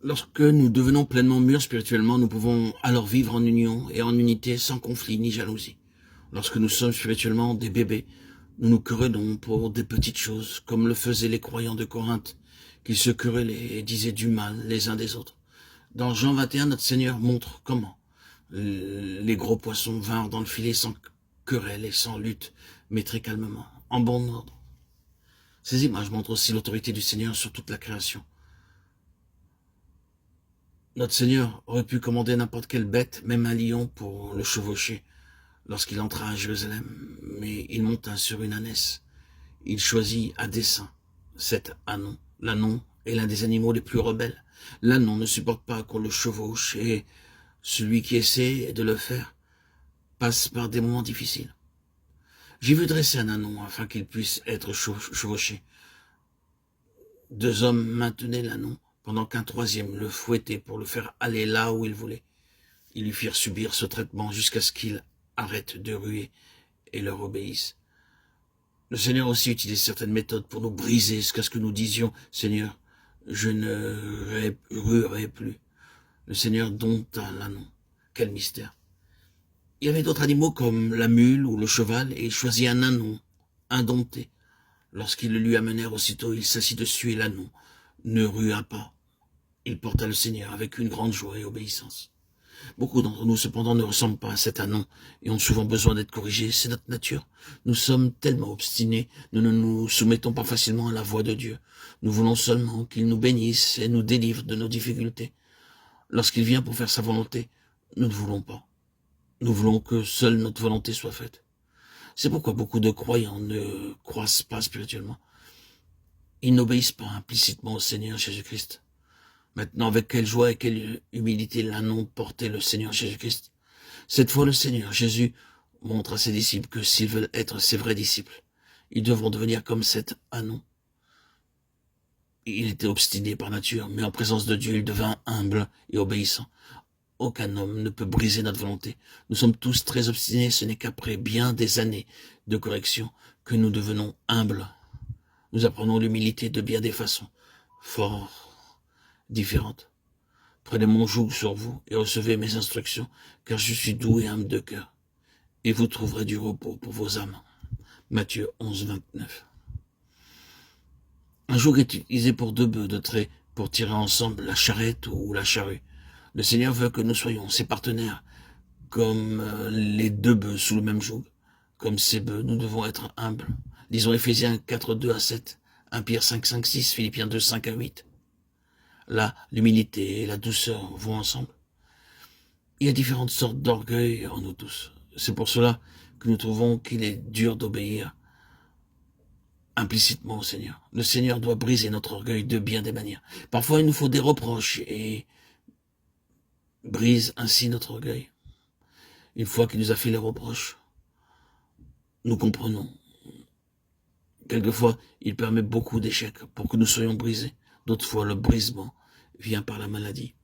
Lorsque nous devenons pleinement mûrs spirituellement, nous pouvons alors vivre en union et en unité sans conflit ni jalousie. Lorsque nous sommes spirituellement des bébés, nous nous querellons pour des petites choses, comme le faisaient les croyants de Corinthe, qui se querellaient et disaient du mal les uns des autres. Dans Jean 21, notre Seigneur montre comment les gros poissons vinrent dans le filet sans querelle et sans lutte, mais très calmement, en bon ordre. Ces images montrent aussi l'autorité du Seigneur sur toute la création. Notre Seigneur aurait pu commander n'importe quelle bête, même un lion, pour le chevaucher lorsqu'il entra à Jérusalem, mais il monta sur une ânesse. Il choisit à dessein cet ânon. L'ânon est l'un des animaux les plus rebelles. L'ânon ne supporte pas qu'on le chevauche et celui qui essaie de le faire passe par des moments difficiles. J'ai vu dresser un ânon afin qu'il puisse être chevauché. 2 hommes maintenaient l'ânon pendant qu'un troisième le fouettait pour le faire aller là où il voulait. Ils lui firent subir ce traitement jusqu'à ce qu'il arrête de ruer et leur obéisse. Le Seigneur aussi utilise certaines méthodes pour nous briser jusqu'à ce que nous disions « Seigneur, je ne ruerai plus ». Le Seigneur dompta l'ânon. Quel mystère. Il y avait d'autres animaux comme la mule ou le cheval et il choisit un ânon, indompté. Lorsqu'ils le lui amenèrent aussitôt, il s'assit dessus et l'ânon ne rua pas. Il porta le Seigneur avec une grande joie et obéissance. Beaucoup d'entre nous, cependant, ne ressemblent pas à cet ânon et ont souvent besoin d'être corrigés. C'est notre nature. Nous sommes tellement obstinés, nous ne nous soumettons pas facilement à la voix de Dieu. Nous voulons seulement qu'il nous bénisse et nous délivre de nos difficultés. Lorsqu'il vient pour faire sa volonté, nous ne voulons pas. Nous voulons que seule notre volonté soit faite. C'est pourquoi beaucoup de croyants ne croissent pas spirituellement. Ils n'obéissent pas implicitement au Seigneur Jésus-Christ. Maintenant, avec quelle joie et quelle humilité l'ânon portait le Seigneur Jésus-Christ. Cette fois, le Seigneur Jésus montre à ses disciples que s'ils veulent être ses vrais disciples, ils devront devenir comme cet ânon. Il était obstiné par nature, mais en présence de Dieu, il devint humble et obéissant. Aucun homme ne peut briser notre volonté. Nous sommes tous très obstinés, ce n'est qu'après bien des années de correction que nous devenons humbles. Nous apprenons l'humilité de bien des façons, fort différentes. Prenez mon joug sur vous et recevez mes instructions, car je suis doux et humble de cœur, et vous trouverez du repos pour vos âmes. Matthieu 11, 29. Un joug est utilisé pour 2 bœufs de trait pour tirer ensemble la charrette ou la charrue. Le Seigneur veut que nous soyons ses partenaires, comme les 2 bœufs sous le même joug. Comme ces bœufs, nous devons être humbles. Lisons Éphésiens 4, 2 à 7, 1 Pierre 5, 5, 6, Philippiens 2, 5 à 8. Là, l'humilité et la douceur vont ensemble. Il y a différentes sortes d'orgueil en nous tous. C'est pour cela que nous trouvons qu'il est dur d'obéir implicitement au Seigneur. Le Seigneur doit briser notre orgueil de bien des manières. Parfois, il nous faut des reproches et brise ainsi notre orgueil. Une fois qu'il nous a fait les reproches, nous comprenons. Quelquefois, il permet beaucoup d'échecs pour que nous soyons brisés. D'autres fois, le brisement vient par la maladie.